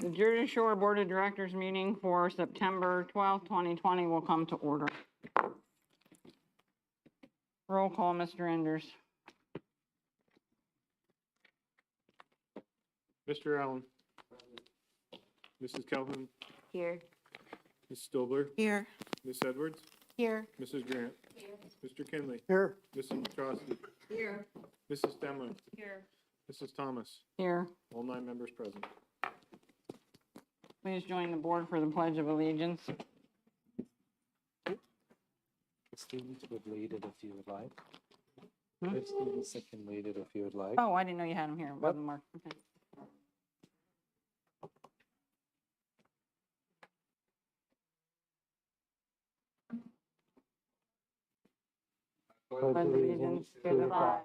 The Jersey Shore Board of Directors meeting for September 12th, 2020 will come to order. Roll call, Mr. Enders. Mr. Allen. Mrs. Calhoun. Here. Ms. Stobler. Here. Ms. Edwards. Here. Mrs. Grant. Here. Mr. Kinley. Here. Mrs. Petrosky. Here. Mrs. Stemler. Here. Mrs. Thomas. Here. All 9 members present. Please join the board for the Pledge of Allegiance. The students would lead it if you would like. Hmm? There's students that can lead it if you would like. Oh, I didn't know you had them here. It wasn't marked. Okay. Pledge allegiance to the flag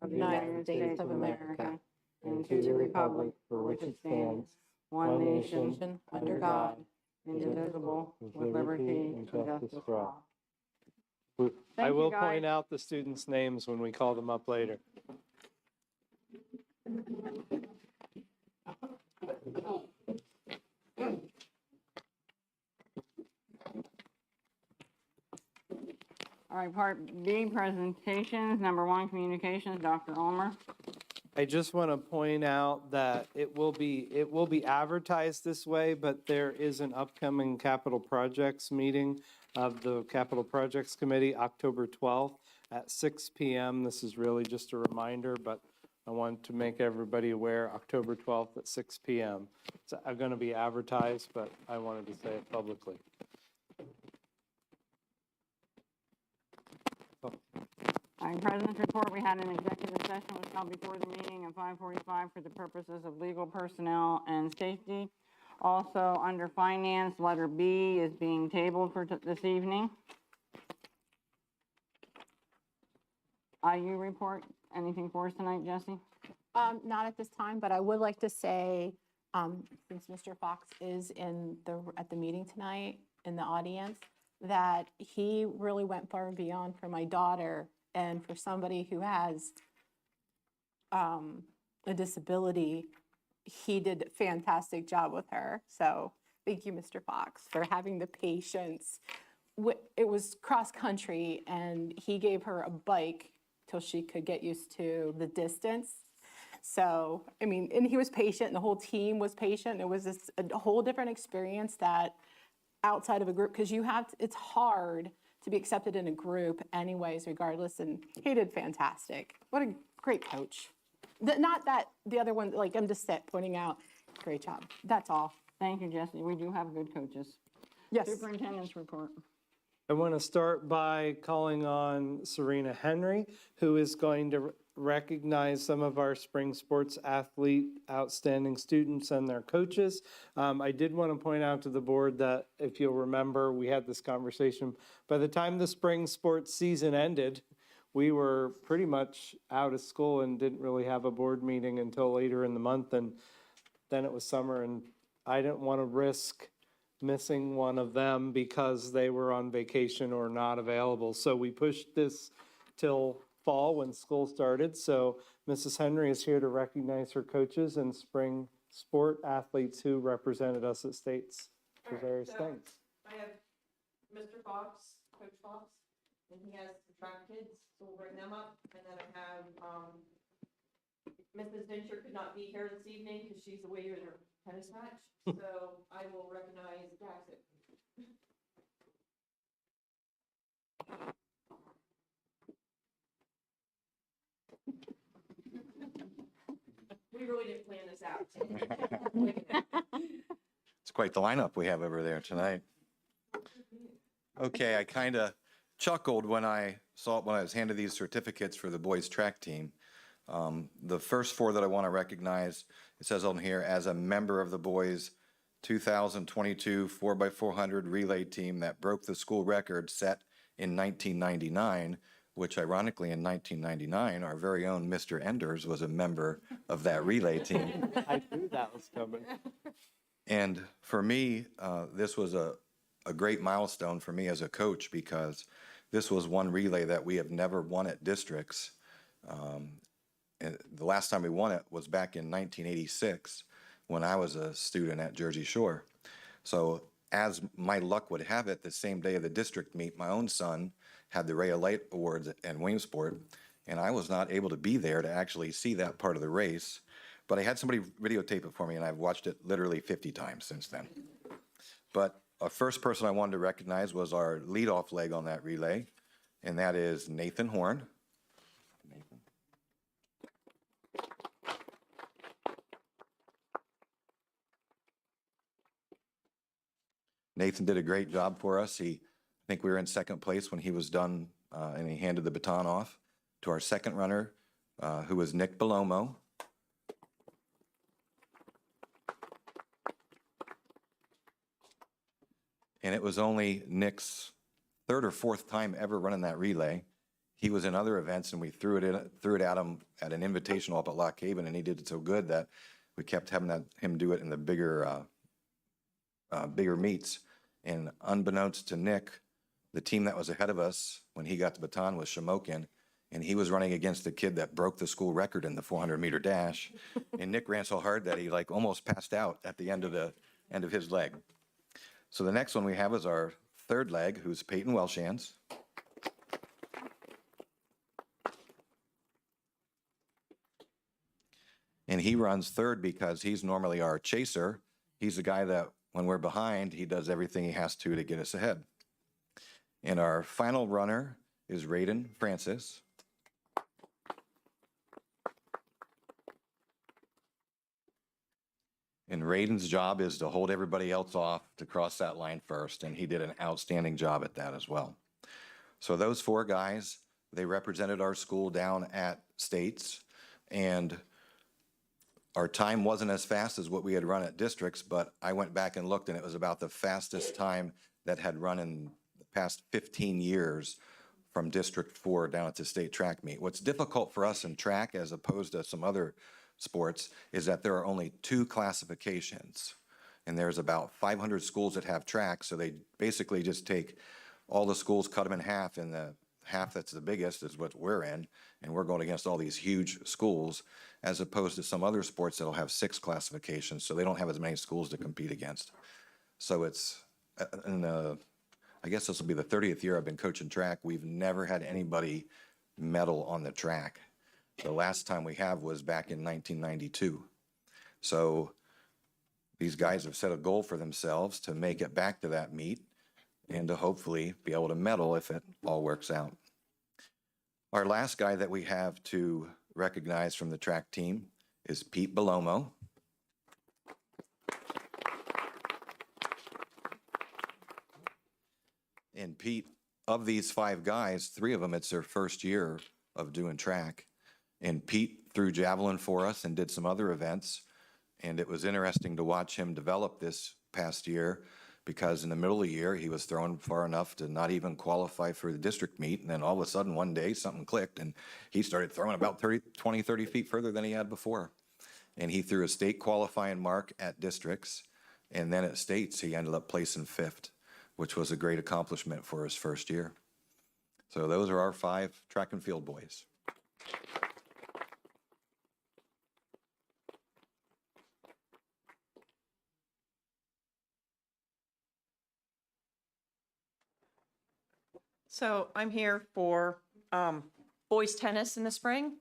of the United States of America and to the republic for which it stands, one nation, under God, indivisible, with liberty and justice for all. I Thank you, will guys. point out the students' names when we call them up later. All right, part B, presentations. Number 1, communications, Dr. Ulmer. I just want to point out that it will be advertised this way, but there is an upcoming capital projects meeting of the Capital Projects Committee, October 12th at 6 p.m. This is really just a reminder, but I want to make everybody aware, October 12th at 6 p.m. It's going to be advertised, but I wanted to say it publicly. All right, President's report, we had an executive session was held before the meeting at 5:45 for the purposes of legal, personnel, and safety. Also, under finance, letter B is being tabled for this evening. IU report, anything for us tonight, Jesse? Not at this time, but I would like to say, since Mr. Fox is at the meeting tonight in the audience, that he really went far and beyond for my daughter and for somebody who has a disability. He did a fantastic job with her. So thank you, Mr. Fox, for having the patience. It was cross country and he gave her a bike till she could get used to the distance. So, I mean, and he was patient and the whole team was patient. It was just a whole different experience that outside of a group, because it's hard to be accepted in a group anyways, regardless, and he did fantastic. What a great coach. Not that the other one, like I'm just pointing out, great job. That's all. Thank you, Jesse. We do have good coaches. Yes. Superintendent's report. I want to start by calling on Serena Henry, who is going to recognize some of our spring sports athlete outstanding students and their coaches. I did want to point out to the board that if you'll remember, we had this conversation. By the time the spring sports season ended, we were pretty much out of school and didn't really have a board meeting until later in the month. And then it was summer and I didn't want to risk missing one of them because they were on vacation or not available. So we pushed this till fall when school started. So Mrs. Henry is here to recognize her coaches and spring sport athletes who represented us at states for various things. I have Mr. Fox, Coach Fox, and he has the track kids, so we'll bring them up. And then I have Mrs. Venture could not be here this evening because she's away with her tennis match. So I will recognize Jackson. We really didn't plan this out. It's quite the lineup we have over there tonight. Okay, I kind of chuckled when I was handed these certificates for the boys track team. The first 4 that I want to recognize, it says on here, as a member of the boys 2022 4x400 relay team that broke the school record set in 1999, which ironically in 1999, our very own Mr. Enders was a member of that relay team. I knew that was coming. And for me, this was a great milestone for me as a coach because this was one relay that we have never won at districts. And the last time we won it was back in 1986 when I was a student at Jersey Shore. So as my luck would have it, the same day of the district meet, my own son had the Ray of Light Awards at Williamsport, and I was not able to be there to actually see that part of the race. But I had somebody videotape it for me, and I've watched it literally 50 times since then. But our first person I wanted to recognize was our leadoff leg on that relay, and that is Nathan Horn. Nathan. Nathan did a great job for us. I think we were in second place when he was done, and he handed the baton off to our second runner, who was Nick Belomo. And it was only Nick's third or fourth time ever running that relay. He was in other events, and we threw it at him at an invitational up at Lock Haven, and he did it so good that we kept having him do it in the bigger meets. And unbeknownst to Nick, the team that was ahead of us when he got the baton was Shamokin, and he was running against the kid that broke the school record in the 400-meter dash. And Nick ran so hard that he like almost passed out at the end of his leg. So the next one we have is our third leg, who's Peyton Welshans. And he runs third because he's normally our chaser. He's the guy that when we're behind, he does everything he has to get us ahead. And our final runner is Raiden Francis. And Raiden's job is to hold everybody else off to cross that line first, and he did an outstanding job at that as well. So those four guys, they represented our school down at States, and our time wasn't as fast as what we had run at districts, but I went back and looked, and it was about the fastest time that had run in the past 15 years from District 4 down at the state track meet. What's difficult for us in track, as opposed to some other sports, is that there are only 2 classifications, and there's about 500 schools that have track, so they basically just take all the schools, cut them in half, and the half that's the biggest is what we're in, and we're going against all these huge schools, as opposed to some other sports that'll have 6 classifications, so they don't have as many schools to compete against. So it's, I guess this will be the 30th year I've been coaching track. We've never had anybody medal on the track. The last time we have was back in 1992. So these guys have set a goal for themselves to make it back to that meet and to hopefully be able to medal if it all works out. Our last guy that we have to recognize from the track team is Pete Belomo. And Pete, of these 5 guys, 3 of them, it's their first year of doing track. And Pete threw javelin for us and did some other events. And it was interesting to watch him develop this past year, because in the middle of the year, he was throwing far enough to not even qualify for the district meet. And then all of a sudden, one day, something clicked, and he started throwing about 20, 30 feet further than he had before. And he threw a state qualifying mark at districts. And then at states, he ended up placing 5th, which was a great accomplishment for his first year. So those are our 5 track and field boys. So I'm here for boys tennis in the spring.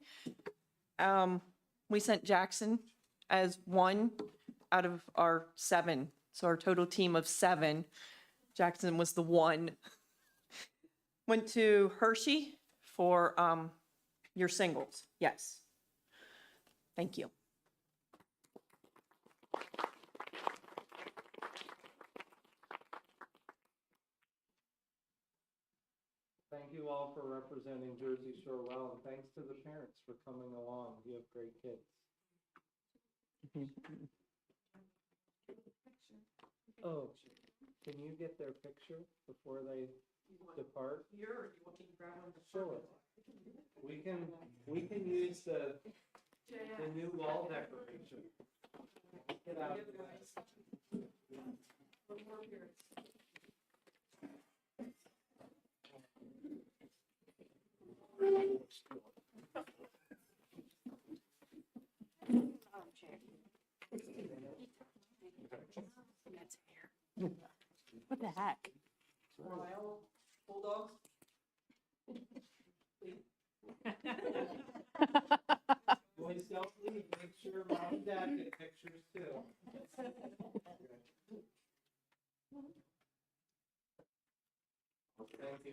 We sent Jackson as 1 out of our 7. So our total team of 7, Jackson was the 1. Went to Hershey for your singles. Yes. Thank you. Thank you all for representing Jersey Shore well, and thanks to the parents for coming along. You have great kids. Oh, can you get their picture before they depart? Sure. We can use the new wall decoration. Get out. the heck? Bulldogs? Boys don't leave, make sure mom and dad get pictures too. Thank you.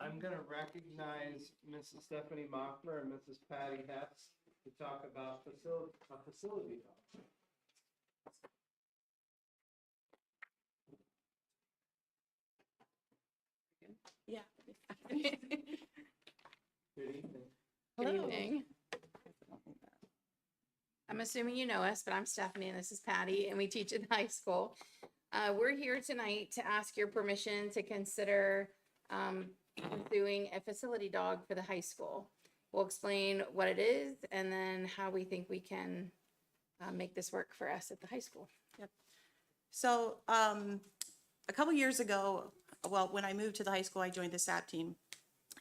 I'm gonna recognize Mrs. Stephanie Mockler and Mrs. Patty Hess to talk about facility dog. Yeah. Good evening. Good evening. I'm assuming you know us, but I'm Stephanie and this is Patty, and we teach at the high school. We're here tonight to ask your permission to consider doing a facility dog for the high school. We'll explain what it is and then how we think we can make this work for us at the high school. So a couple years ago, well, when I moved to the high school, I joined the SAP team.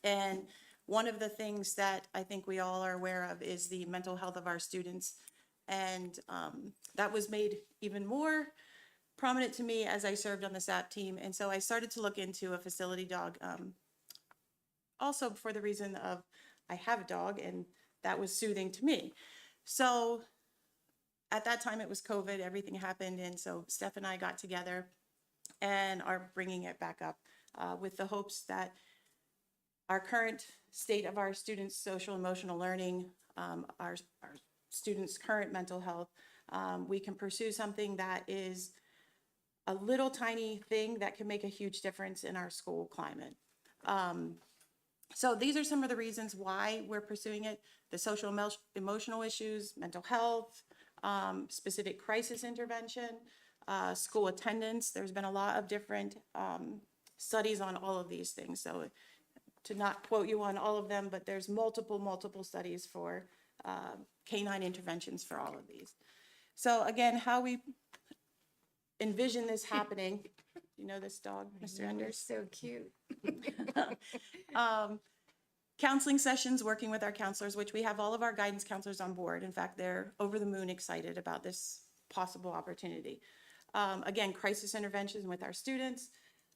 And one of the things that I think we all are aware of is the mental health of our students. And that was made even more prominent to me as I served on the SAP team. And so I started to look into a facility dog, also for the reason of I have a dog and that was soothing to me. So at that time it was COVID, everything happened. And so Steph and I got together and are bringing it back up with the hopes that our current state of our students' social emotional learning, our students' current mental health, we can pursue something that is a little tiny thing that can make a huge difference in our school climate. So these are some of the reasons why we're pursuing it: the social emotional issues, mental health, specific crisis intervention, school attendance. There's been a lot of different studies on all of these things. So to not quote you on all of them, but there's multiple studies for canine interventions for all of these. So again, how we envision this happening, you know this dog, Mr. Enders? So cute. Counseling sessions, working with our counselors, which we have all of our guidance counselors on board. In fact, they're over the moon excited about this possible opportunity. Again, crisis interventions with our students.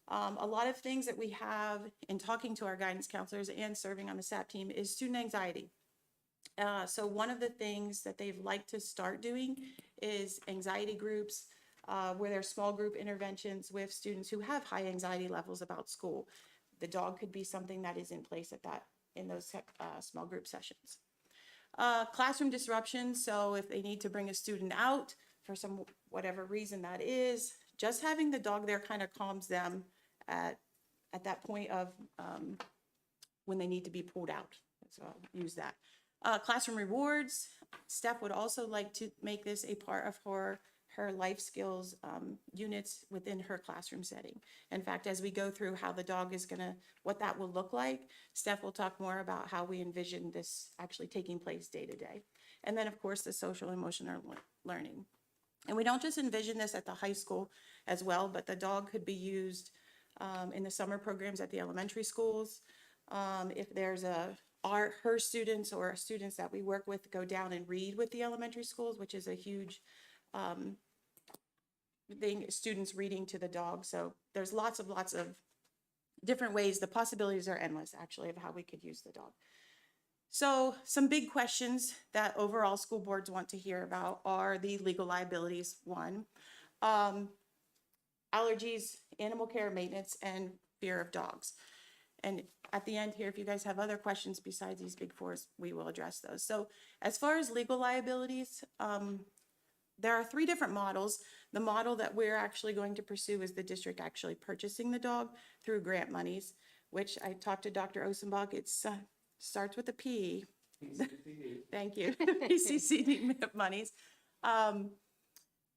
A lot of things that we have in talking to our guidance counselors and serving on the SAP team is student anxiety. So one of the things that they've liked to start doing is anxiety groups, where there's small group interventions with students who have high anxiety levels about school. The dog could be something that is in place in those small group sessions. Classroom disruptions, so if they need to bring a student out for some whatever reason that is, just having the dog there kind of calms them at that point of when they need to be pulled out. So I'll use that. Classroom rewards, Steph would also like to make this a part of her life skills units within her classroom setting. In fact, as we go through how the dog is what that will look like, Steph will talk more about how we envision this actually taking place day to day. And then of course, the social emotional learning. And we don't just envision this at the high school as well, but the dog could be used in the summer programs at the elementary schools. If there's her students or students that we work with go down and read with the elementary schools, which is a huge thing, students reading to the dog. So there's lots of different ways. The possibilities are endless, actually, of how we could use the dog. So some big questions that overall school boards want to hear about are the legal liabilities, one, allergies, animal care, maintenance, and fear of dogs. And at the end here, if you guys have other questions besides these big fours, we will address those. So as far as legal liabilities, there are 3 different models. The model that we're actually going to pursue is the district actually purchasing the dog through grant monies, which I talked to Dr. Osenbach. It starts with a P. Thank you. PCCD monies.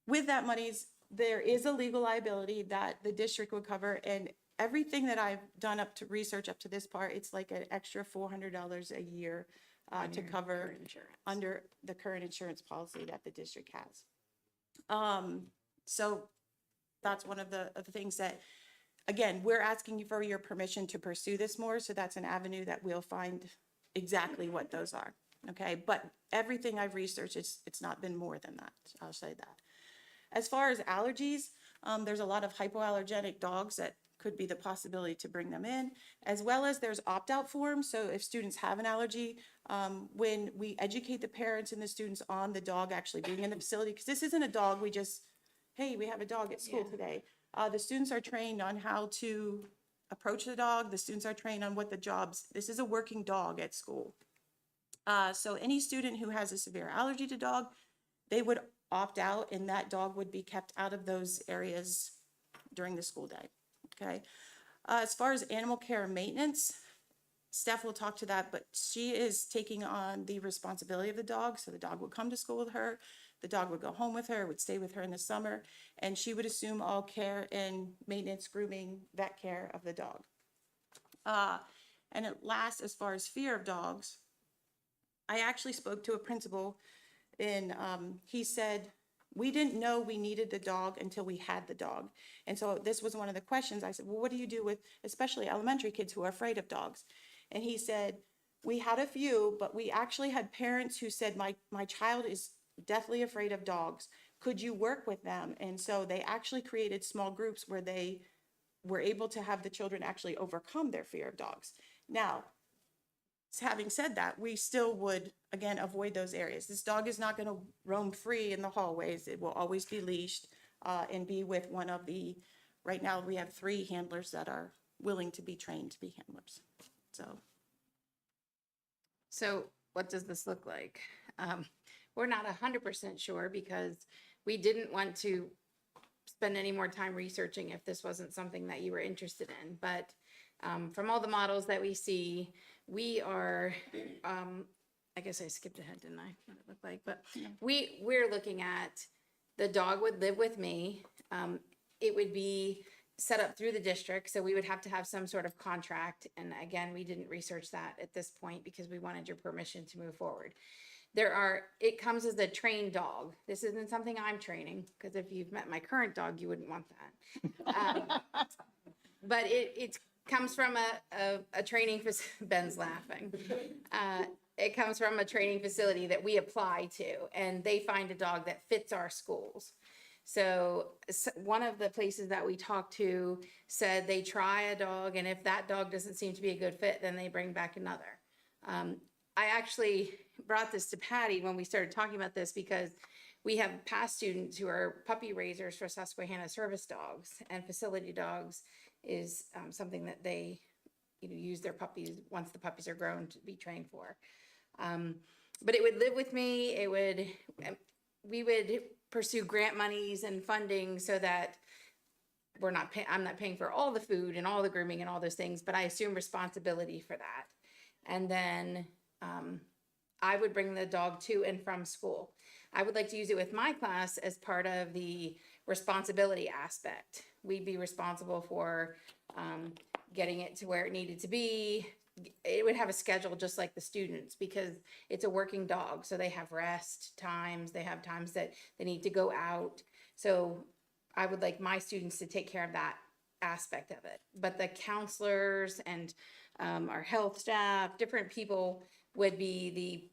With that monies, there is a legal liability that the district would cover, and everything that I've done research up to this part, it's like an extra $400 a year to your cover current insurance. under the current insurance policy that the district has. So that's one of the things that, again, we're asking you for your permission to pursue this more, so that's an avenue that we'll find exactly what those are, okay? But everything I've researched, it's not been more than that, I'll say that. As far as allergies, there's a lot of hypoallergenic dogs that could be the possibility to bring them in, as well as there's opt-out forms. So if students have an allergy, when we educate the parents and the students on the dog actually being in the facility, because this isn't a dog, we just, hey, we have a dog at school today. The students are trained on how to approach the dog. The students are trained on what the jobs, this is a working dog at school. So any student who has a severe allergy to dog, they would opt out and that dog would be kept out of those areas during the school day, okay? As far as animal care and maintenance, Steph will talk to that, but she is taking on the responsibility of the dog. So the dog would come to school with her, the dog would go home with her, would stay with her in the summer, and she would assume all care and maintenance, grooming, vet care of the dog. And at last, as far as fear of dogs, I actually spoke to a principal and he said, we didn't know we needed the dog until we had the dog. And so this was one of the questions. I said, well, what do you do with especially elementary kids who are afraid of dogs? And he said, we had a few, but we actually had parents who said, my child is deathly afraid of dogs. Could you work with them? And so they actually created small groups where they were able to have the children actually overcome their fear of dogs. Now, having said that, we still would, again, avoid those areas. This dog is not going to roam free in the hallways. It will always be leashed and be with one of the, right now we have 3 handlers that are willing to be trained to be handlers. So what does this look like? We're not 100% sure because we didn't want to spend any more time researching if this wasn't something that you were interested in. But from all the models that we see, we are, I guess I skipped ahead, didn't I? What it looked like, but we're looking at the dog would live with me. It would be set up through the district, so we would have to have some sort of contract. And again, we didn't research that at this point because we wanted your permission to move forward. It comes as a trained dog. This isn't something I'm training, because if you've met my current dog, you wouldn't want that. But it comes from a training, Ben's laughing. It comes from a training facility that we apply to, and they find a dog that fits our schools. So one of the places that we talked to said they try a dog, and if that dog doesn't seem to be a good fit, then they bring back another. I actually brought this to Patty when we started talking about this because we have past students who are puppy raisers for Susquehanna service dogs, and facility dogs is something that they use their puppies once the puppies are grown to be trained for. But it would live with me. We would pursue grant monies and funding so that I'm not paying for all the food and all the grooming and all those things, but I assume responsibility for that. And then I would bring the dog to and from school. I would like to use it with my class as part of the responsibility aspect. We'd be responsible for getting it to where it needed to be. It would have a schedule just like the students because it's a working dog. So they have rest times, they have times that they need to go out. So I would like my students to take care of that aspect of it. But the counselors and our health staff, different people would be the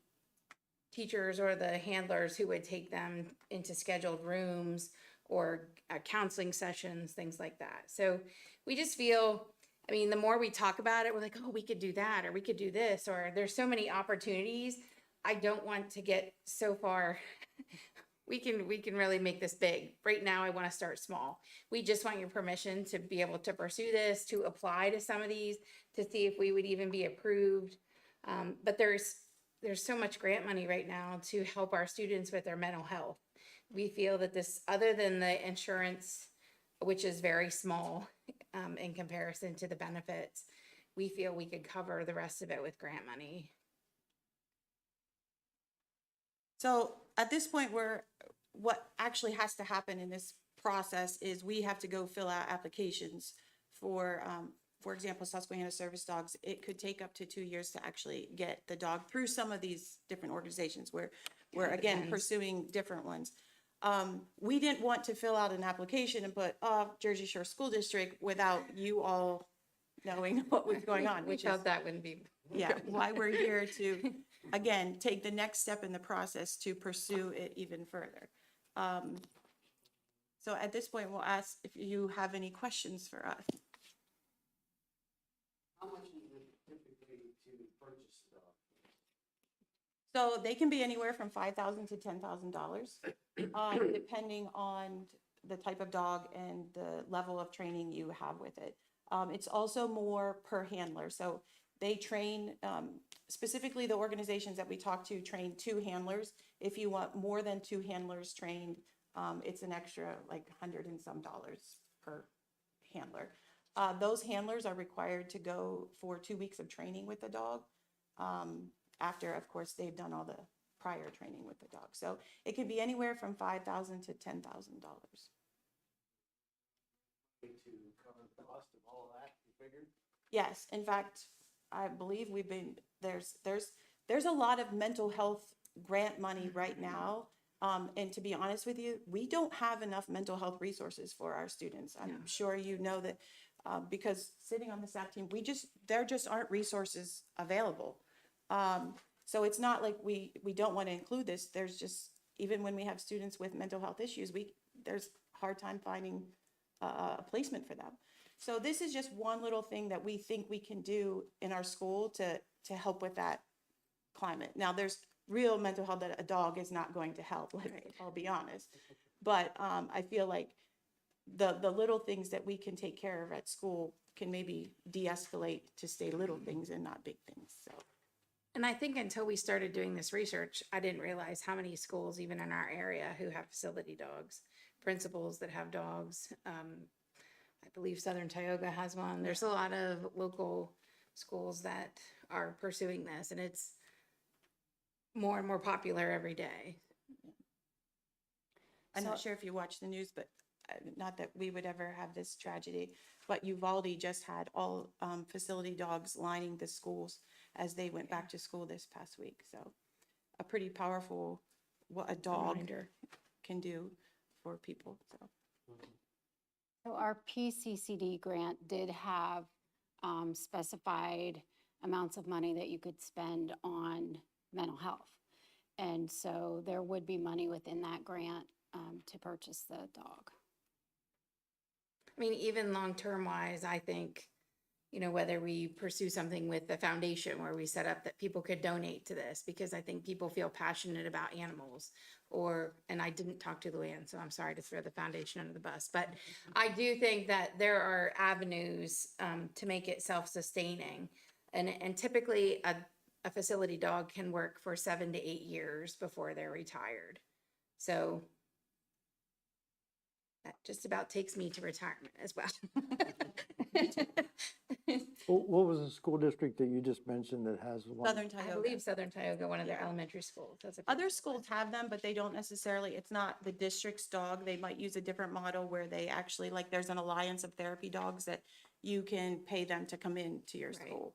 teachers or the handlers who would take them into scheduled rooms or counseling sessions, things like that. So we just feel, I mean, the more we talk about it, we're like, oh, we could do that, or we could do this, or there's so many opportunities. I don't want to get so far. We can really make this big. Right now, I want to start small. We just want your permission to be able to pursue this, to apply to some of these, to see if we would even be approved. But there's so much grant money right now to help our students with their mental health. We feel that this, other than the insurance, which is very small in comparison to the benefits, we feel we could cover the rest of it with grant money. So at this point, what actually has to happen in this process is we have to go fill out applications for for example, Susquehanna Service Dogs, it could take up to 2 years to actually get the dog through some of these different organizations where we're again depends. pursuing different ones. We didn't want to fill out an application and put, Jersey Shore School District without you all knowing what was going on, We which is, felt that wouldn't be. yeah, why we're here to, again, take the next step in the process to pursue it even further. So at this point, we'll ask if you have any questions for us. How much is it typically to purchase a dog? So they can be anywhere from $5,000 to $10,000, depending on the type of dog and the level of training you have with it. It's also more per handler. So they train, specifically the organizations that we talk to train 2 handlers. If you want more than 2 handlers trained, it's an extra like $100 and some per handler. Those handlers are required to go for 2 weeks of training with the dog. After, of course, they've done all the prior training with the dog. So it could be anywhere from $5,000 to $10,000. To cover the cost of all of that, you figured? Yes, in fact, I believe we've been, there's a lot of mental health grant money right now. And to be honest with you, we don't have enough mental health resources for our students. I'm sure you know that, because sitting on the staff team, there just aren't resources available. So it's not like we don't want to include this. There's just, even when we have students with mental health issues, there's a hard time finding a placement for them. So this is just one little thing that we think we can do in our school to help with that climate. Now, there's real mental health that a dog is not going to help, I'll be honest. But I feel like the little things that we can take care of at school can maybe de-escalate to stay little things and not big things, so. And I think until we started doing this research, I didn't realize how many schools, even in our area, who have facility dogs, principals that have dogs. I believe Southern Tioga has one. There's a lot of local schools that are pursuing this, and it's more and more popular every day. I'm not sure if you watch the news, but not that we would ever have this tragedy, but Uvalde just had all facility dogs lining the schools as they went back to school this past week. So a pretty powerful, what a dog Reminder. can do for people, so. So our PCCD grant did have specified amounts of money that you could spend on mental health. And so there would be money within that grant to purchase the dog. I mean, even long-term wise, I think, whether we pursue something with the foundation where we set up that people could donate to this, because I think people feel passionate about animals, and I didn't talk to Luann, so I'm sorry to throw the foundation under the bus, but I do think that there are avenues to make it self-sustaining. And typically a facility dog can work for 7 to 8 years before they're retired. So that just about takes me to retirement as well. What was the school district that you just mentioned that has one? Southern I Tioga. believe Southern Tioga, one of their elementary schools. Has a Other schools have them, but they don't necessarily, it's not the district's dog. They might use a different model where they actually, like, there's an alliance of therapy dogs that you can pay them to come into your Right. school.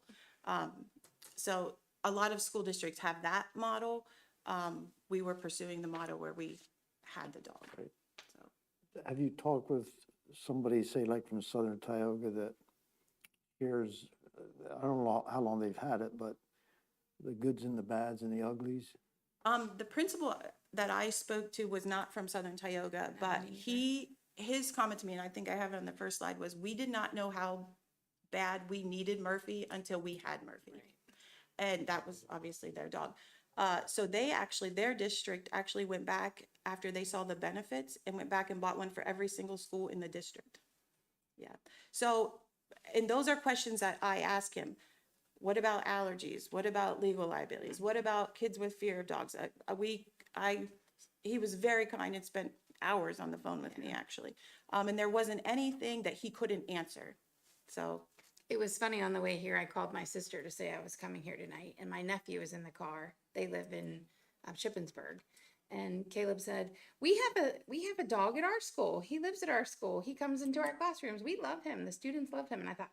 So a lot of school districts have that model. We were pursuing the model where we had the dog. So Have you talked with somebody, say like from Southern Tioga that here's, I don't know how long they've had it, but the goods and the bads and the uglies? the principal that I spoke to was not from Southern Tioga, but his comment to me, and I think I have it on the first slide, was we did not know how bad we needed Murphy until we had Murphy. And that was obviously their dog. So their district actually went back after they saw the benefits and went back and bought one for every single school in the district. Yeah. So, and those are questions that I ask him. What about allergies? What about legal liabilities? What about kids with fear of dogs? He was very kind and spent hours on the phone with me, actually. And there wasn't anything that he couldn't answer. So. It was funny, on the way here, I called my sister to say I was coming here tonight, and my nephew was in the car. They live in Shippensburg. And Caleb said, we have a dog at our school. He lives at our school. He comes into our classrooms. We love him. The students love him. And I thought,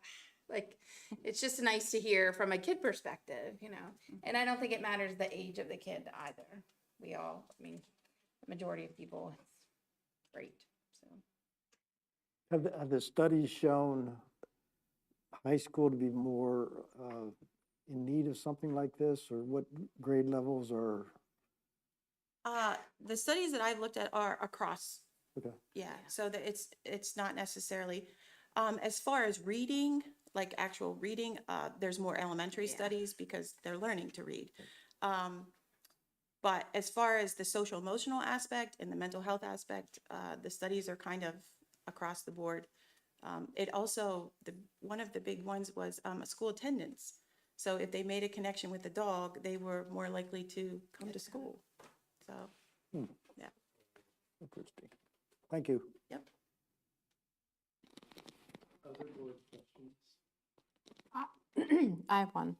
Like, it's just nice to hear from a kid perspective, you know? And I don't think it matters the age of the kid either. We all, I mean, the majority of people, it's great, so. Have the studies shown high school to be more in need of something like this, or what grade levels are? The studies that I've looked at are across. Okay. Yeah, so that it's not necessarily, as far as reading, like actual reading, there's more elementary studies because they're learning to read. But as far as the social emotional aspect and the mental health aspect, the studies are kind of across the board. It also, one of the big ones was a school attendance. So if they made a connection with the dog, they were more likely to come to school. So, yeah. Interesting. Thank you. Yep. Other board questions? I have one.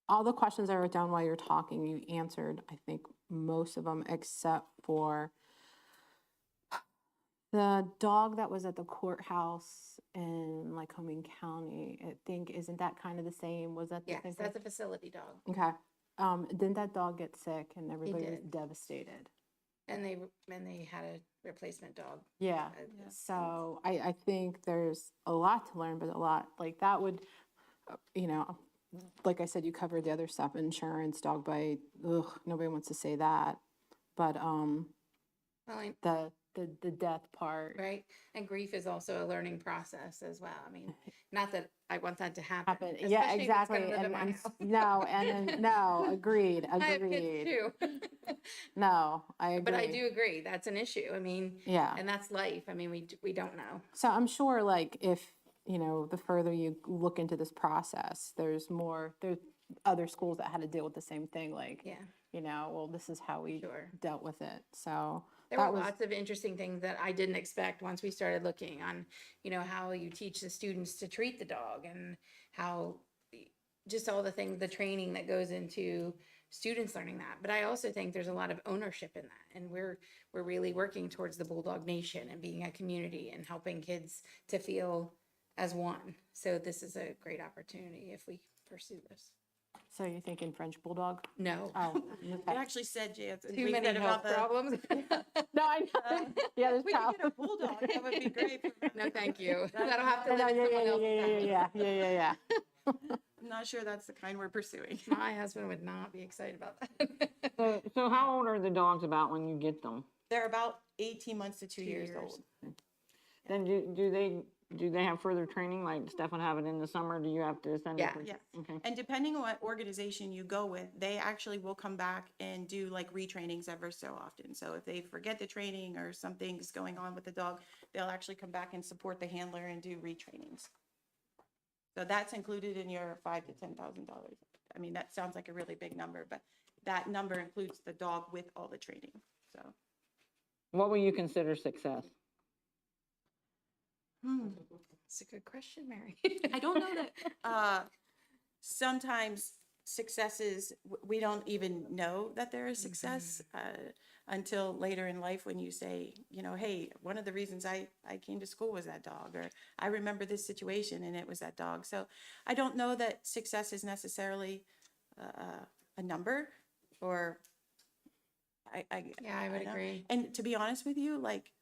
All the questions I wrote down while you're talking, you answered, I think, most of them, except for the dog that was at the courthouse in Lycoming County. I think, isn't that kind of the same? Was that the Yes, same that's thing? a facility dog. Okay. Didn't that dog get sick and everybody was did. devastated? And they had a replacement dog. Yeah. Yeah. So I think there's a lot to learn, but a lot like that would, you know, like I said, you covered the other stuff, insurance, dog bite. Ugh, nobody wants to say that. But Well, the death part. right? And grief is also a learning process as well. I mean, not that I want that to happen. Yeah, especially if it's gonna exactly. live in my And house. no, and then, no, agreed, I have kids agreed. too. No, I agree. But I do agree, that's an issue. I mean, Yeah. and that's life. I mean, we don't know. So I'm sure like if, you know, the further you look into this process, there's other schools that had to deal with the same thing, like, Yeah. you know, well, this is how we Sure. dealt with it. So There that were was, lots of interesting things that I didn't expect once we started looking on, you know, how you teach the students to treat the dog and how just all the things, the training that goes into students learning that. But I also think there's a lot of ownership in that. And we're really working towards the Bulldog Nation and being a community and helping kids to feel as one. So this is a great opportunity if we pursue this. so you're thinking French Bulldog? No. Oh, It okay. actually said, Too many health problems. No, I know. Yeah, there's We could get a problems. bulldog, that would be great. No, thank you. That'll have to I know, live in yeah, someone yeah, else's house. yeah. I'm not sure that's the kind we're pursuing. My husband would not be excited about that. So how old are the dogs about when you get them? They're about 18 months to 2 years years. old. Then do they have further training, like Steph would have it in the summer? Do you have to send it? Yeah. for- Yes. Okay. And depending on what organization you go with, they actually will come back and do like retrainings ever so often. So if they forget the training or something's going on with the dog, they'll actually come back and support the handler and do retrainings. So that's included in your $5,000 to $10,000. I mean, that sounds like a really big number, but that number includes the dog with all the training, so. What will you consider success? It's a good question, Mary. I don't know that, sometimes successes, we don't even know that they're a success until later in life when you say, you know, hey, one of the reasons I came to school was that dog, or I remember this situation and it was that dog. So I don't know that success is necessarily a number, or Yeah, I would know. agree. And to be honest with you, like,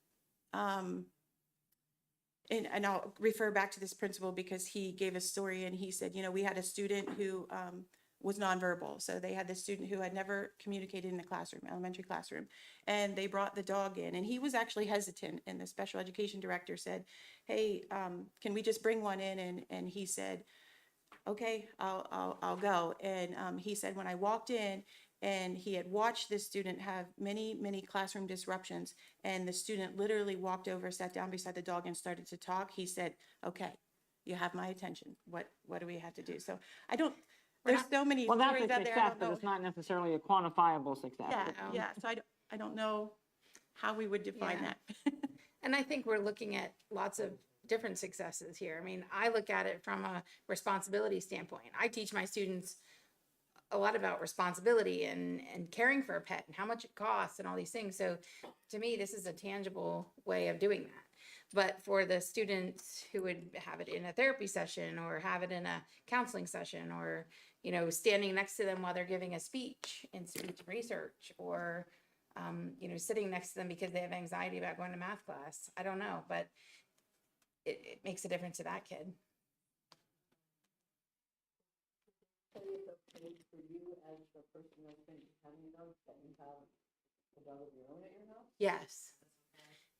and I'll refer back to this principal because he gave a story and he said, you know, we had a student who was nonverbal. So they had this student who had never communicated in the classroom, elementary classroom, and they brought the dog in and he was actually hesitant. And the special education director said, hey, can we just bring one in? And he said, okay, I'll go. And he said, when I walked in, and he had watched this student have many classroom disruptions, and the student literally walked over, sat down beside the dog and started to talk. He said, okay, you have my attention. What do we have to do? So I don't, there's so many Well, that's a stories out there. I success, don't but know. it's not necessarily a quantifiable success. Yeah. So I don't know how we would define Yeah. that. And I think we're looking at lots of different successes here. I mean, I look at it from a responsibility standpoint. I teach my students a lot about responsibility and caring for a pet and how much it costs and all these things. So to me, this is a tangible way of doing that. But for the students who would have it in a therapy session or have it in a counseling session or, you know, standing next to them while they're giving a speech in speech research or, you know, sitting next to them because they have anxiety about going to math class. I don't know, but it makes a difference to that kid. Yes.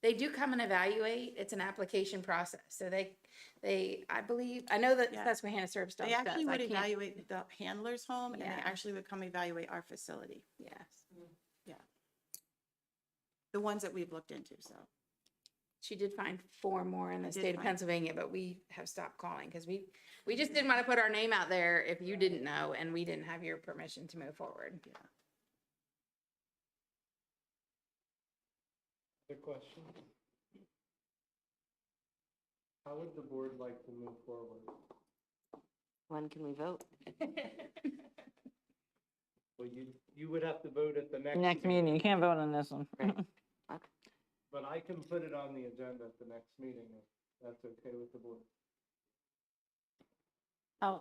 They do come and evaluate. It's an application process. So I believe, I know that Yeah. Susquehanna Serves Dogs They does. actually I would can't- evaluate the handler's home, and they Yeah. actually would come evaluate our facility. Yes. Yeah. The ones that we've looked into, so. She did find 4 more in the did state of find- Pennsylvania, but we have stopped calling because we just didn't want to put our name out there if you didn't know and we didn't have your permission to move forward. Other questions? How would the board like to move forward? When can we vote? Well, you would have to vote at the Next meeting, you can't vote on this one. But I can put it on the agenda at the next meeting, if that's okay with the board.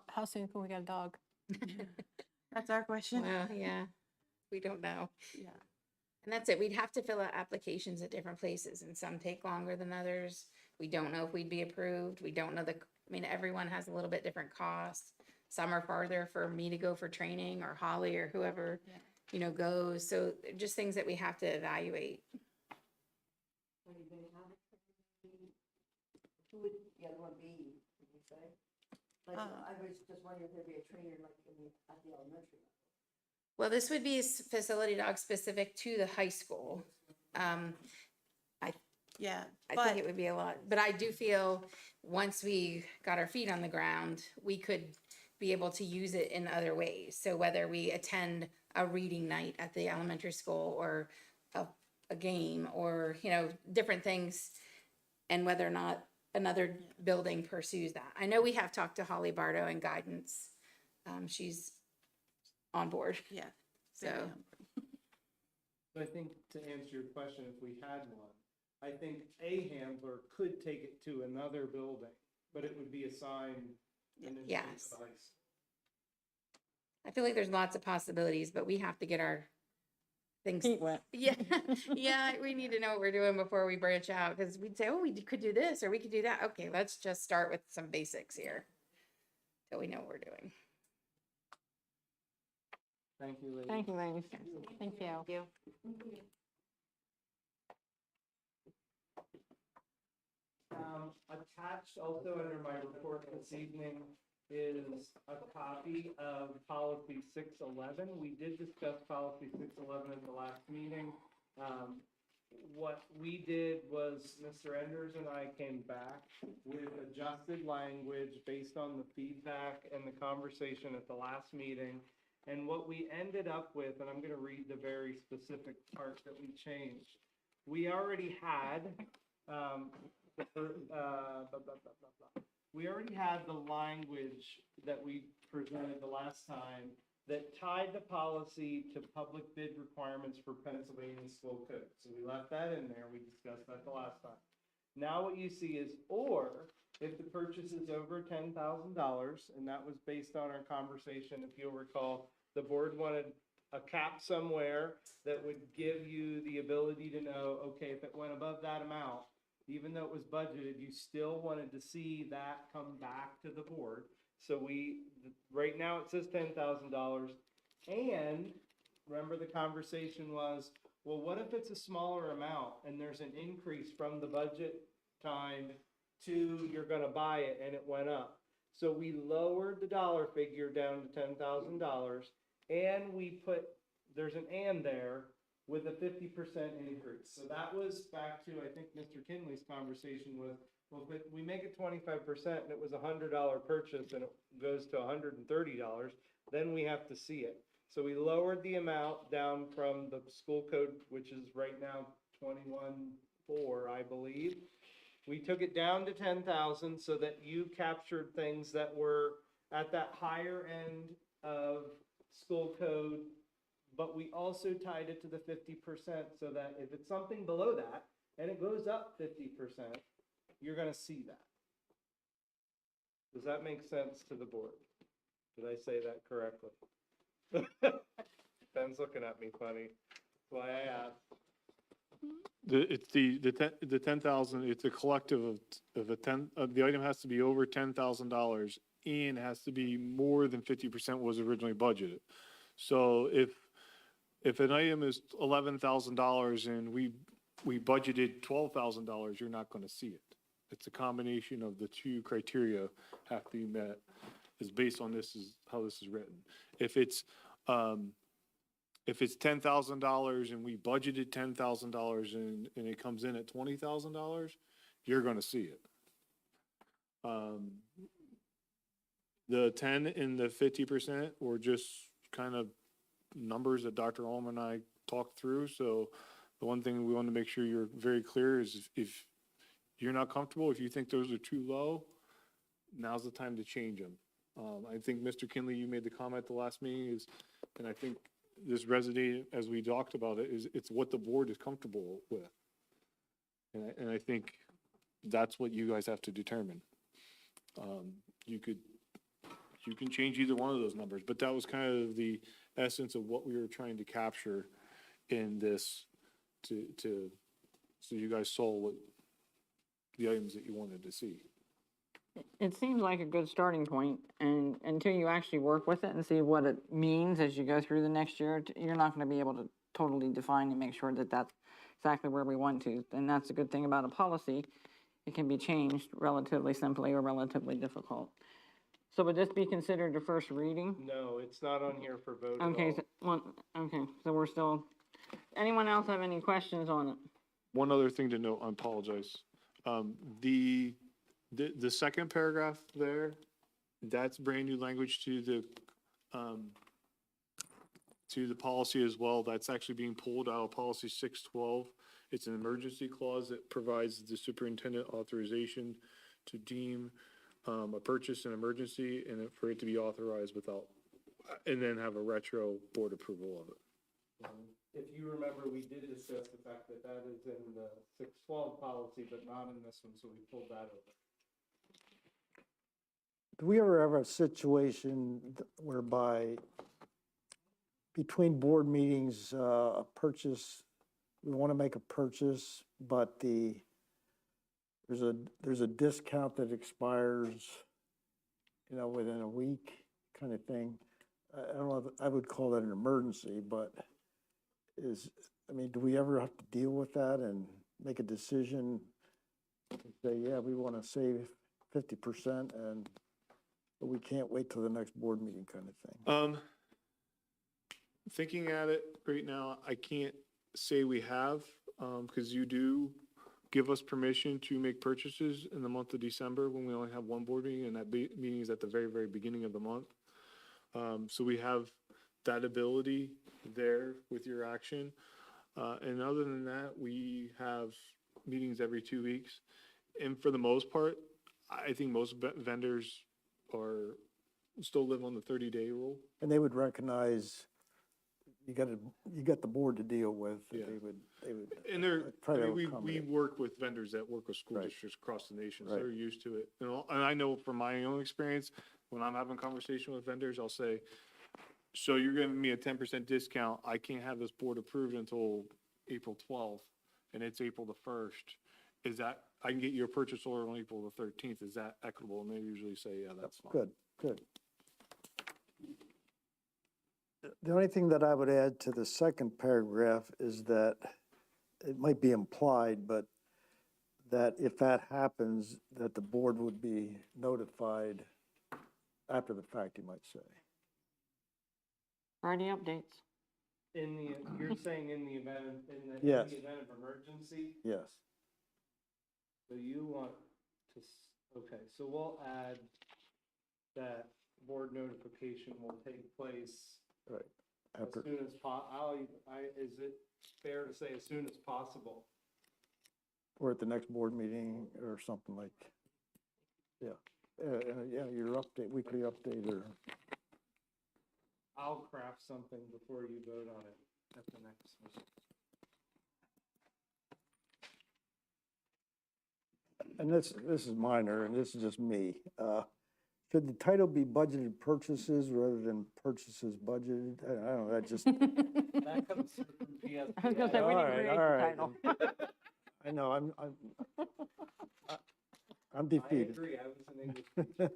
How soon can we get a dog? That's our question. Well, yeah, we don't know. Yeah. And that's it. We'd have to fill out applications at different places and some take longer than others. We don't know if we'd be approved. We don't know everyone has a little bit different costs. Some are farther for me to go for training or Holly or whoever, you know, goes. So just things that we have to evaluate. Who would the other one be, did you say? Like, I was just wondering if there'd be a trainer like at the elementary level. Well, this would be a facility dog specific to the high school. Yeah, I but think it would be a lot, but I do feel once we got our feet on the ground, we could be able to use it in other ways. So whether we attend a reading night at the elementary school or a game or, you know, different things, and whether or not another building pursues that. I know we have talked to Holly Bardo and guidance. She's on board. yeah. So, So I think to answer your question, if we had one, I think a handler could take it to another building, but it would be assigned initially Yes. to the high school. I feel like there's lots of possibilities, but we have to get our things. Feet wet. Yeah, yeah, we need to know what we're doing before we branch out, because we'd say, oh, we could do this, or we could do that. Okay, let's just start with some basics here, so we know what we're doing. Thank you, ladies. Thank you, ladies. Thank you. Attached also under my report this evening is a copy of policy 611. We did discuss policy 611 at the last meeting. What we did was Mr. Enders and I came back with adjusted language based on the feedback and the conversation at the last meeting. And what we ended up with, and I'm going to read the very specific part that we changed. We already had, we already had the language that we presented the last time that tied the policy to public bid requirements for Pennsylvania school code. So we left that in there. We discussed that the last time. Now what you see is, or if the purchase is over $10,000, and that was based on our conversation, if you'll recall, the board wanted a cap somewhere that would give you the ability to know, okay, if it went above that amount, even though it was budgeted, you still wanted to see that come back to the board. So right now it says $10,000. And remember the conversation was, well, what if it's a smaller amount and there's an increase from the budget time to you're gonna buy it and it went up. So we lowered the dollar figure down to $10,000 and we put, there's an and there with a 50% increase. So that was back to, I think, Mr. Kinley's conversation with, well, if we make it 25% and it was a $100 purchase and it goes to $130, then we have to see it. So we lowered the amount down from the school code, which is right now 21.4, I believe. We took it down to 10,000 so that you captured things that were at that higher end of school code, but we also tied it to the 50% so that if it's something below that and it goes up 50%, you're gonna see that. Does that make sense to the board? Did I say that correctly? Ben's looking at me funny. That's why I asked. It's the 10,000, it's a collective of the item has to be over $10,000 and has to be more than 50% was originally budgeted. So if an item is $11,000 and we budgeted $12,000, you're not gonna see it. It's a combination of the two criteria have to be met, is based on how this is written. If it's $10,000 and we budgeted $10,000 and it comes in at $20,000, you're gonna see it. The 10 and the 50% were just kind of numbers that Dr. Ullman and I talked through. So the one thing we want to make sure you're very clear is if you're not comfortable, if you think those are too low, now's the time to change them. I think, Mr. Kinley, you made the comment at the last meeting and I think this resonated as we talked about it, it's what the board is comfortable with. And I think that's what you guys have to determine. You can change either one of those numbers, but that was kind of the essence of what we were trying to capture in this so you guys saw what the items that you wanted to see. It seems like a good starting point, and until you actually work with it and see what it means as you go through the next year, you're not gonna be able to totally define and make sure that that's exactly where we want to. And that's a good thing about a policy. It can be changed relatively simply or relatively difficult. So would this be considered a first reading? No, it's not on here for vote at Okay, all. so we're still, anyone else have any questions on it? One other thing to note, I apologize. The second paragraph there, that's brand new language to the policy as well. That's actually being pulled out of policy 612. It's an emergency clause that provides the superintendent authorization to deem a purchase an emergency and for it to be authorized without, and then have a retro board approval of it. If you remember, we did discuss the fact that that is in the 612 policy, but not in this one, so we pulled that over. Do we ever have a situation whereby between board meetings, a purchase, we want to make a purchase, but there's a discount that expires, within a week kind of thing? I don't know, I would call that an emergency, but do we ever have to deal with that and make a decision and say, yeah, we want to save 50% but we can't wait till the next board meeting kind of thing? Thinking at it right now, I can't say we have, because you do give us permission to make purchases in the month of December when we only have one board meeting, and that meeting is at the very, very beginning of the month. So we have that ability there with your action. And other than that, we have meetings every 2 weeks. And for the most part, I think most vendors still live on the 30-day rule. And they would recognize you got the board to deal with. Yeah. They would And try to we accommodate. work with vendors that work with school Right. districts across the nation, so Right. they're used to it. And I know from my own experience, when I'm having conversation with vendors, I'll say, so you're giving me a 10% discount, I can't have this board approved until April 12th, and it's April the 1st. Is that, I can get you a purchase order on April the 13th, is that equitable? And they usually say, yeah, that's fine. Good. The only thing that I would add to the second paragraph is that it might be implied, but that if that happens, that the board would be notified after the fact, you might say. Friday updates. You're saying in the event, Yes. in the event of emergency? Yes. So you want to, okay, so we'll add that board notification will take place Right. as After, soon as is it fair to say as soon as possible? or at the next board meeting or something like, yeah. Your weekly update or. I'll craft something before you vote on it at the next meeting. and this is minor, and this is just me. Should the title be budgeted purchases rather than purchases budgeted? I don't know, that just, That comes through from I was gonna say, PSBA. we all didn't right, create all the right. title. I know, I'm I defeated. agree, I was an English teacher.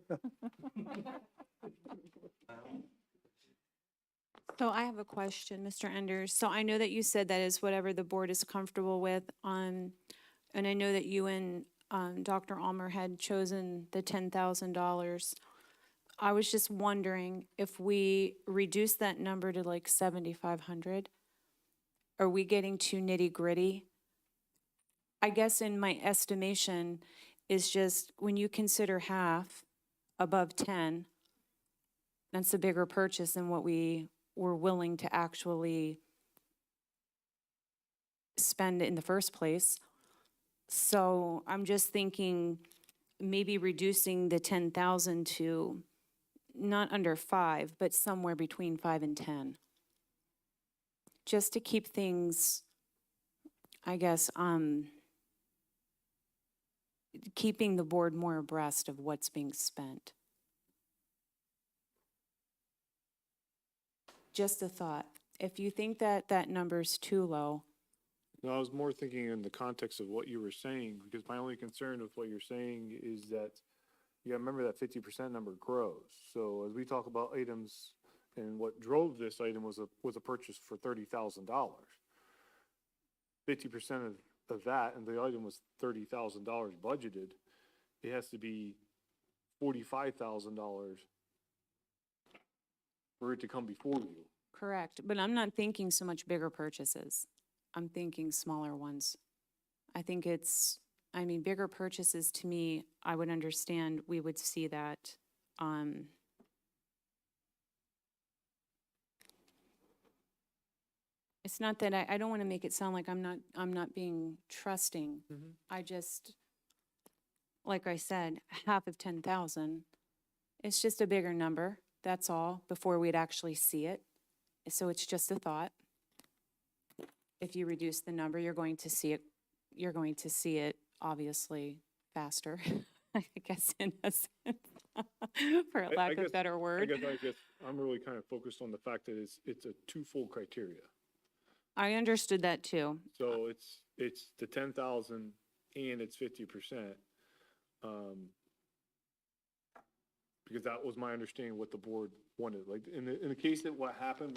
So I have a question, Mr. Enders. So I know that you said that is whatever the board is comfortable with, and I know that you and Dr. Almer had chosen the $10,000. I was just wondering if we reduce that number to like 7,500, are we getting too nitty-gritty? I guess in my estimation is just when you consider half above 10, that's a bigger purchase than what we were willing to actually spend in the first place. So I'm just thinking maybe reducing the 10,000 to not under 5, but somewhere between 5 and 10. Just to keep things, I guess, keeping the board more abreast of what's being spent. Just a thought. If you think that that number's too low, No, I was more thinking in the context of what you were saying, because my only concern with what you're saying is that, you gotta remember that 50% number grows. So as we talk about items, and what drove this item was a purchase for $30,000. 50% of that, and the item was $30,000 budgeted, it has to be $45,000 for it to come before you. correct. But I'm not thinking so much bigger purchases. I'm thinking smaller ones. I think I mean, bigger purchases to me, I would understand, we would see that. It's not that I don't want to make it sound like I'm not being trusting. I just, like I said, half of 10,000, it's just a bigger number, that's all, before we'd actually see it. So it's just a thought. If you reduce the number, you're going to see it obviously faster, I guess, in a sense, for I lack of a guess- better word. I guess I'm really kind of focused on the fact that it's a twofold criteria. I understood that too. So it's the 10,000 and it's 50%. Because that was my understanding what the board wanted. Like in the case that what happened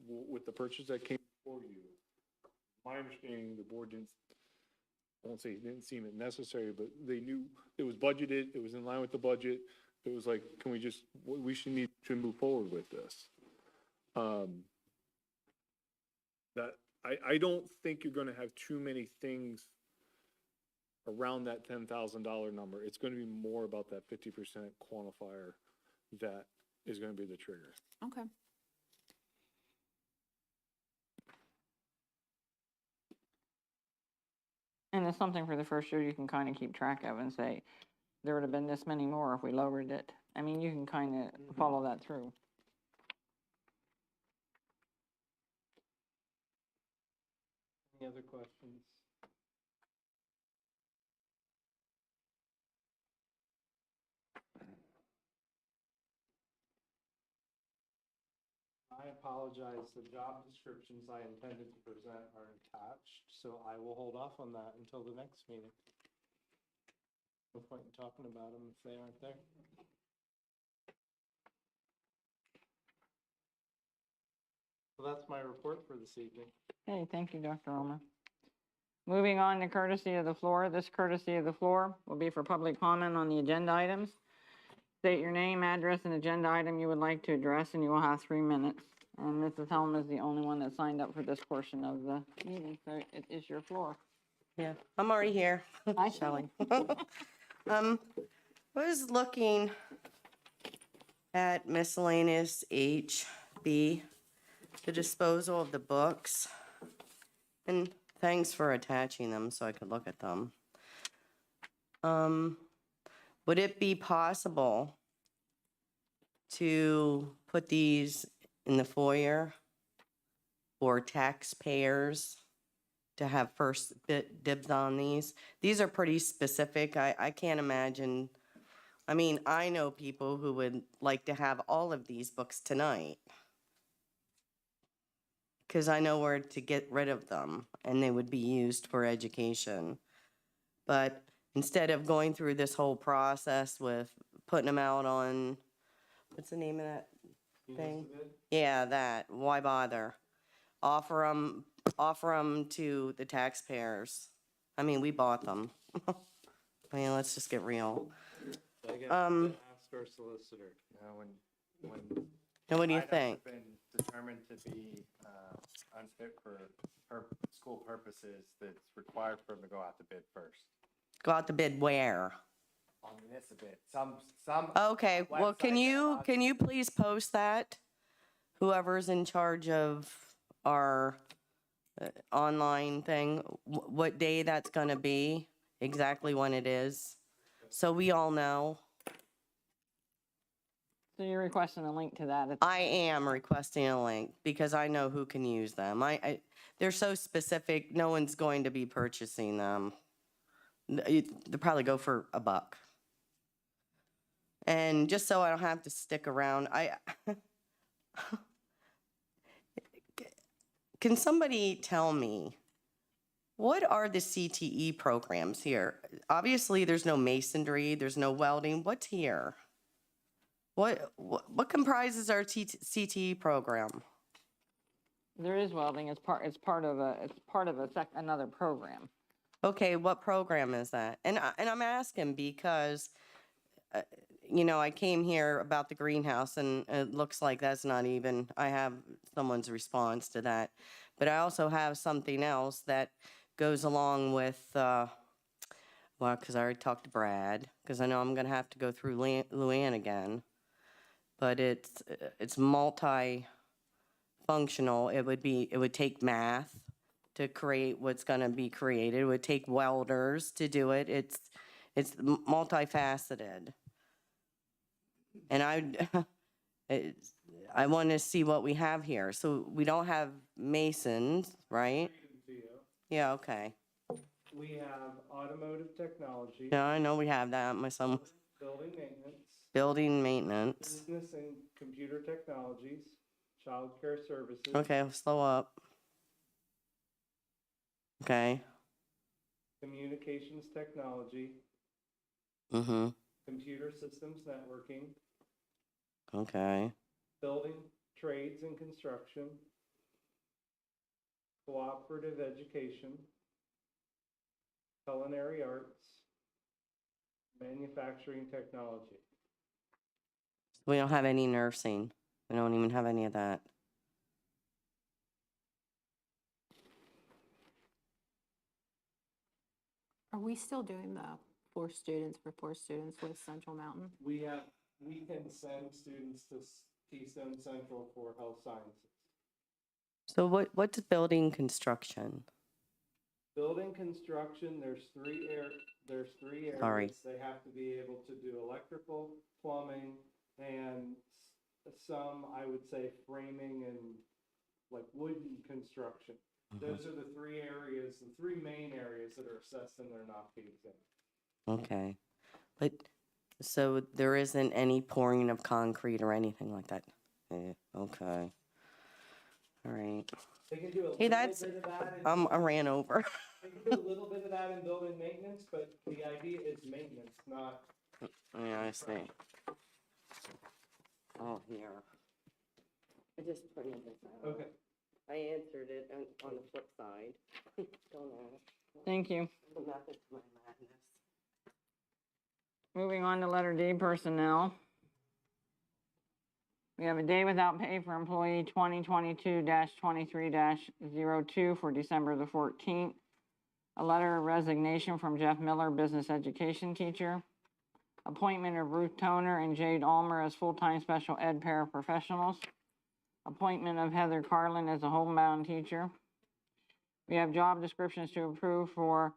with the purchase that came before you, my understanding, the board I won't say it didn't seem it necessary, but they knew it was budgeted, it was in line with the budget. It was like, we should need to move forward with this. That, I don't think you're gonna have too many things around that $10,000 number. It's gonna be more about that 50% quantifier that is gonna be the trigger. Okay. And it's something for the first year you can kind of keep track of and say, there would have been this many more if we lowered it. I mean, you can kind of follow that through. Any other questions? I apologize, the job descriptions I intended to present are attached, so I will hold off on that until the next meeting. No point in talking about them if they aren't there. So that's my report for this evening. Okay, thank you, Dr. Ulmer. Moving on to courtesy of the floor. This courtesy of the floor will be for public comment on the agenda items. State your name, address, and agenda item you would like to address, and you will have 3 minutes. And Mrs. Helm is the only one that signed up for this portion of the meeting, so it is your floor. Yeah, I'm already here. Hi, Shelley. I was looking at miscellaneous HB, the disposal of the books. And thanks for attaching them so I could look at them. Would it be possible to put these in the foyer for taxpayers to have first dibs on these. These are pretty specific. I can't imagine. I mean, I know people who would like to have all of these books tonight. Because I know where to get rid of them and they would be used for education. But instead of going through this whole process with putting them out on, what's the name of that thing? Yeah, that, why bother? Offer them to the taxpayers. I mean, we bought them. I mean, let's just get real. I guess to ask our solicitor. When And what do you items think? have been determined to be unfit for school purposes, that's required for them to go out to bid first. Go out to bid where? On municipal bid, some. Okay, well, can websites you, please post that? Whoever's in charge of our online thing, what day that's gonna be, exactly when it is, so we all know. So you're requesting a link to that? I am requesting a link because I know who can use them. They're so specific, no one's going to be purchasing them. They'll probably go for $1. And just so I don't have to stick around, can somebody tell me, what are the CTE programs here? Obviously, there's no masonry, there's no welding. What's here? What comprises our CTE program? There is welding, it's part of another program. Okay, what program is that? And I'm asking because, I came here about the greenhouse and it looks like that's not even, I have someone's response to that. But I also have something else that goes along with, because I already talked to Brad, because I know I'm gonna have to go through Luann again. But it's multi-functional. It would take math to create what's gonna be created. It would take welders to do it. It's multifaceted. And I want to see what we have here. So we don't have masons, right? Yeah, okay. We have automotive technology, Yeah, I know we have that. My son, building maintenance, building maintenance. business and computer technologies, childcare services. Okay, slow up. Okay. Communications technology, Mm-hmm. computer systems networking, Okay. building trades and construction, cooperative education, culinary arts, manufacturing technology. We don't have any nursing. We don't even have any of that. Are we still doing the 4 students with Central Mountain? We can send students to Keystone Central for health sciences. So what's building construction? Building construction, there's three areas. Sorry. They have to be able to do electrical, plumbing, and some, I would say, framing and like wooden construction. Those are the 3 areas, the 3 main areas that are assessed in their NOPs. Okay. But, so there isn't any pouring of concrete or anything like that? Okay. All right. They can do a Hey, little that's, bit of that. I ran over. They can do a little bit of that in building maintenance, but the idea is maintenance, not. Yeah, I see. Oh, here. I just printed this out. Okay. I answered it on the flip side. Don't ask. Thank you. The method to my madness. Moving on to letter D, personnel. We have a day without pay for employee 2022-23-02 for December the 14th. A letter of resignation from Jeff Miller, business education teacher. Appointment of Ruth Toner and Jade Almer as full-time special ed paraprofessionals. Appointment of Heather Carlin as a homebound teacher. We have job descriptions to approve for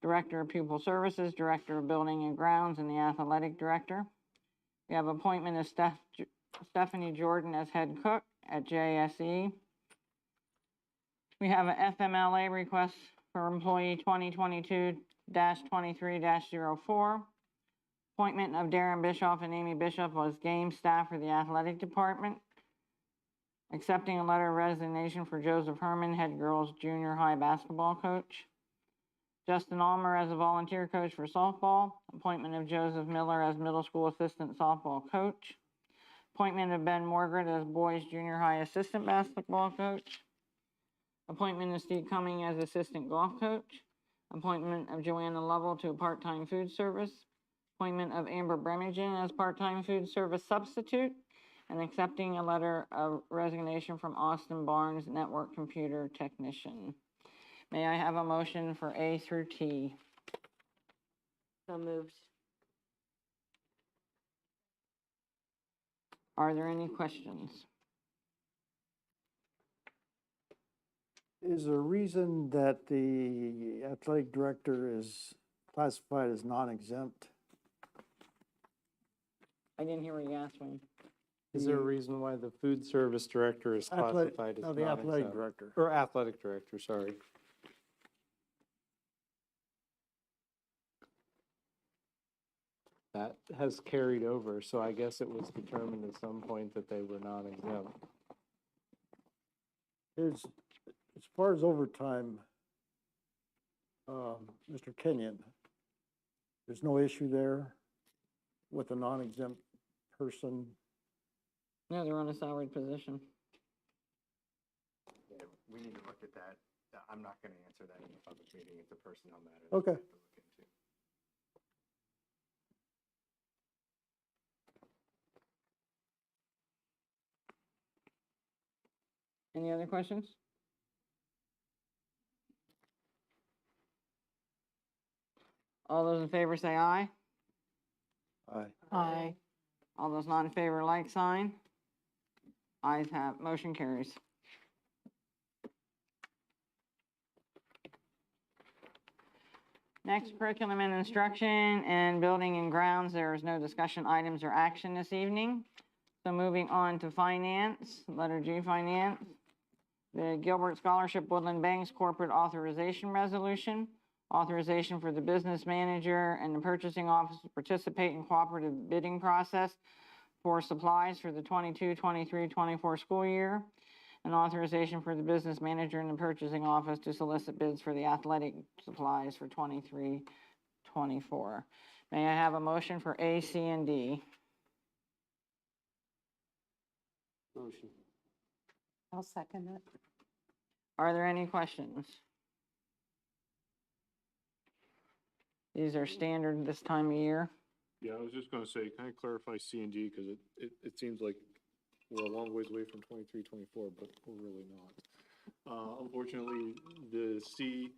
Director of Pupil Services, Director of Building and Grounds, and the Athletic Director. We have appointment of Stephanie Jordan as head cook at JSE. We have a FMLA request for employee 2022-23-04. Appointment of Darren Bischoff and Amy Bishop as game staff for the athletic department. Accepting a letter of resignation for Joseph Herman, head girls junior high basketball coach. Justin Almer as a volunteer coach for softball. Appointment of Joseph Miller as middle school assistant softball coach. Appointment of Ben Morgret as boys junior high assistant basketball coach. Appointment of Steve Cumming as assistant golf coach. Appointment of Joanna Lovell to part-time food service. Appointment of Amber Bremigan as part-time food service substitute. And accepting a letter of resignation from Austin Barnes, network computer technician. May I have a motion for A through T? So moved. Are there any questions? Is there a reason that the athletic director is classified as non-exempt? I didn't hear what you asked me. Is there a reason why the food service director is classified as No, the athletic non-exempt? director. Or athletic director, sorry. That has carried over, so I guess it was determined at some point that they were non-exempt. As far as overtime, Mr. Kenyon, there's no issue there with a non-exempt person? No, they're on a salaried position. Yeah, we need to look at that. I'm not going to answer that in the public meeting. It's a personnel matter. Okay. that we have to look into. Any other questions? All those in favor say aye. Aye. Aye. All those not in favor, like sign. Ayes have, motion carries. Next, curriculum and instruction and building and grounds. There is no discussion items or action this evening. So moving on to finance, letter G, finance. The Gilbert Scholarship Woodland Banks Corporate Authorization Resolution. Authorization for the business manager and the purchasing office to participate in cooperative bidding process for supplies for the 22, 23, 24 school year. And authorization for the business manager and the purchasing office to solicit bids for the athletic supplies for 23, 24. May I have a motion for A, C, and D? Motion. I'll second it. Are there any questions? These are standard this time of year. Yeah, I was just gonna say, can I clarify C and D, because it seems like we're a long ways away from 23, 24, but we're really not. Unfortunately, the C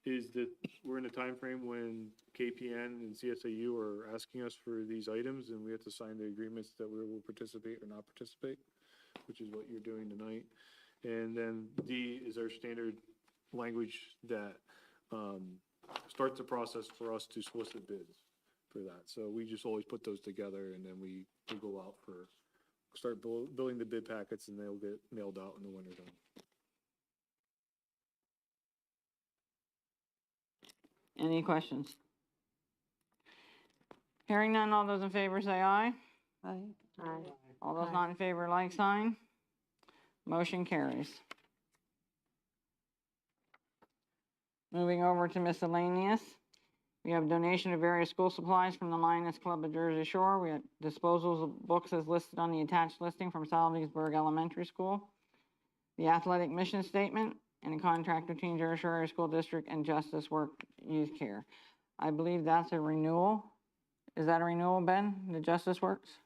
is that we're in a time frame when KPN and CSAU are asking us for these items, and we have to sign the agreements that we will participate or not participate, which is what you're doing tonight. And then D is our standard language that starts the process for us to solicit bids for that. So we just always put those together, and then we go out for, start building the bid packets, and they'll get mailed out in the winter time. Any questions? Hearing none, all those in favor say aye. Aye. Aye. All those Aye. not in favor, like sign. Motion carries. Moving over to miscellaneous. We have donation of various school supplies from the Lioness Club of Jersey Shore. We have disposals of books as listed on the attached listing from Salisbury Elementary School. The athletic mission statement and a contract between Jersey Shore Area School District and Justice Work Youth Care. I believe that's a renewal. Is that a renewal, Ben, the Justice Works?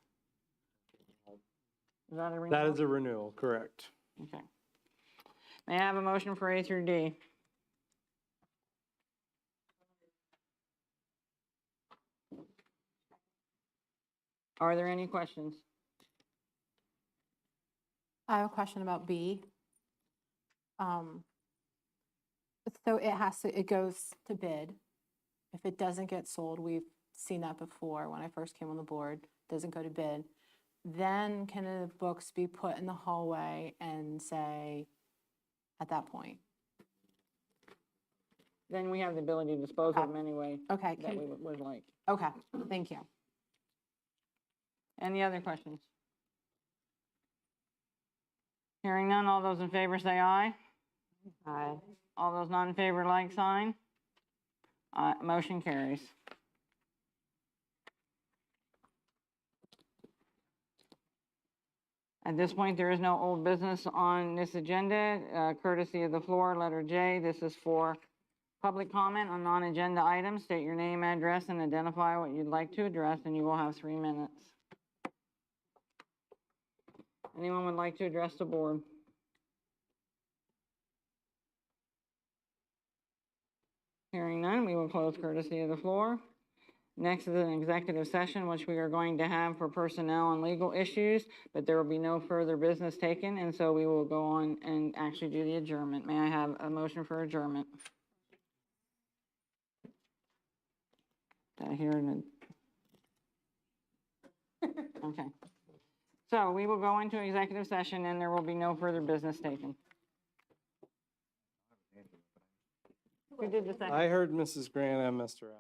Is that a renewal? That is a renewal, correct. Okay. May I have a motion for A through D? Are there any questions? I have a question about B. So it goes to bid. If it doesn't get sold, we've seen that before when I first came on the board, doesn't go to bid. Then can the books be put in the hallway and say, at that point, then we have the ability to dispose of them anyway Okay, that we would like. okay, thank you. Any other questions? Hearing none, all those in favor say aye. Aye. All those not in favor, like sign. Motion carries. At this point, there is no old business on this agenda. Courtesy of the floor, letter J, this is for public comment on non-agenda items. State your name, address, and identify what you'd like to address, and you will have 3 minutes. Anyone would like to address the board? Hearing none, we will close courtesy of the floor. Next is an executive session, which we are going to have for personnel and legal issues, but there will be no further business taken, and so we will go on and actually do the adjournment. May I have a motion for adjournment? Did I hear an? Okay. So we will go into executive session, and there will be no further business taken. Who did the second? I heard Mrs. Grant and Mr. Allen.